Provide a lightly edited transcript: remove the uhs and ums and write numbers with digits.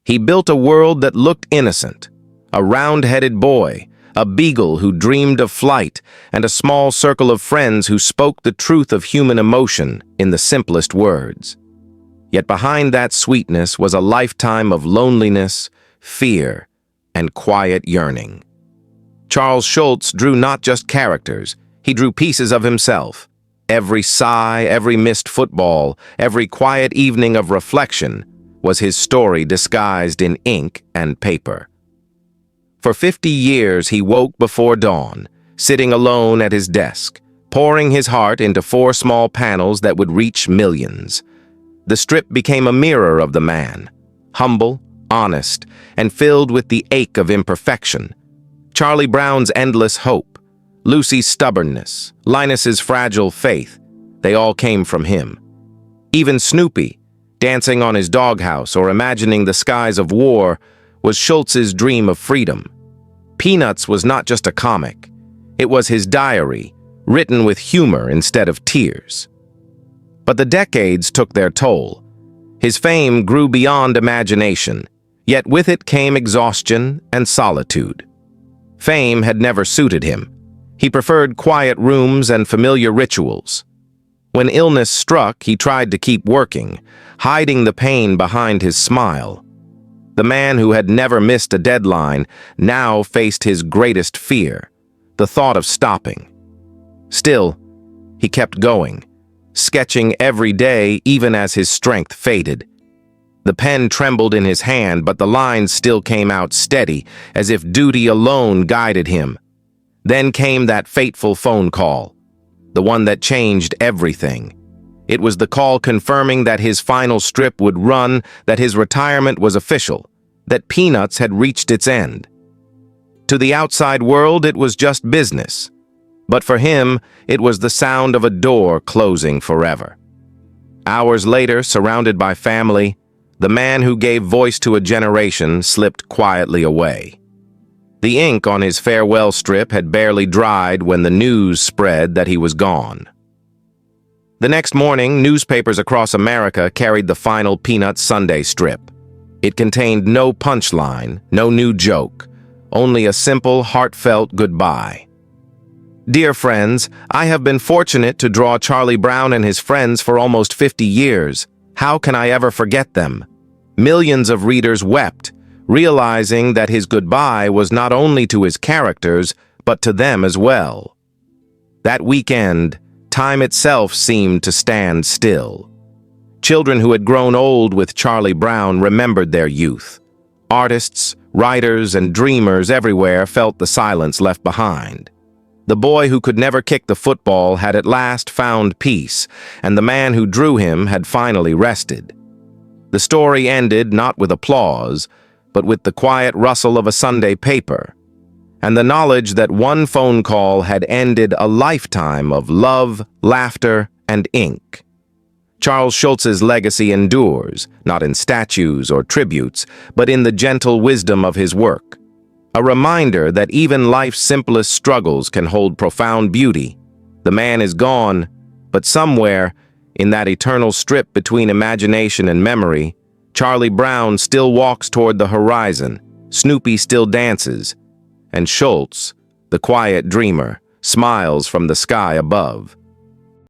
He built a world that looked innocent, a round-headed boy, a beagle who dreamed of flight, and a small circle of friends who spoke the truth of human emotion in the simplest words. Yet behind that sweetness was a lifetime of loneliness, fear, and quiet yearning. Charles Schulz drew not just characters, he drew pieces of himself. Every sigh, every missed football, every quiet evening of reflection was his story disguised in ink and paper. For 50 years he woke before dawn, sitting alone at his desk, pouring his heart into 4 small panels that would reach millions. The strip became a mirror of the man, humble, honest, and filled with the ache of imperfection. Charlie Brown's endless hope, Lucy's stubbornness, Linus's fragile faith, they all came from him. Even Snoopy, dancing on his doghouse or imagining the skies of war, was Schulz's dream of freedom. Peanuts was not just a comic. It was his diary, written with humor instead of tears. But the decades took their toll. His fame grew beyond imagination, yet with it came exhaustion and solitude. Fame had never suited him. He preferred quiet rooms and familiar rituals. When illness struck, he tried to keep working, hiding the pain behind his smile. The man who had never missed a deadline now faced his greatest fear, the thought of stopping. Still, he kept going, sketching every day even as his strength faded. The pen trembled in his hand, but the lines still came out steady, as if duty alone guided him. Then came that fateful phone call, the one that changed everything. It was the call confirming that his final strip would run, that his retirement was official, that Peanuts had reached its end. To the outside world, it was just business. But for him, it was the sound of a door closing forever. Hours later, surrounded by family, the man who gave voice to a generation slipped quietly away. The ink on his farewell strip had barely dried when the news spread that he was gone. The next morning, newspapers across America carried the final Peanuts Sunday strip. It contained no punchline, no new joke, only a simple, heartfelt goodbye. Dear friends, I have been fortunate to draw Charlie Brown and his friends for almost 50 years. How can I ever forget them? Millions of readers wept, realizing that his goodbye was not only to his characters, but to them as well. That weekend, time itself seemed to stand still. Children who had grown old with Charlie Brown remembered their youth. Artists, writers, and dreamers everywhere felt the silence left behind. The boy who could never kick the football had at last found peace, and the man who drew him had finally rested. The story ended not with applause, but with the quiet rustle of a Sunday paper, and the knowledge that one phone call had ended a lifetime of love, laughter, and ink. Charles Schulz's legacy endures, not in statues or tributes, but in the gentle wisdom of his work. A reminder that even life's simplest struggles can hold profound beauty. The man is gone, but somewhere, in that eternal strip between imagination and memory, Charlie Brown still walks toward the horizon, Snoopy still dances, and Schulz, the quiet dreamer, smiles from the sky above.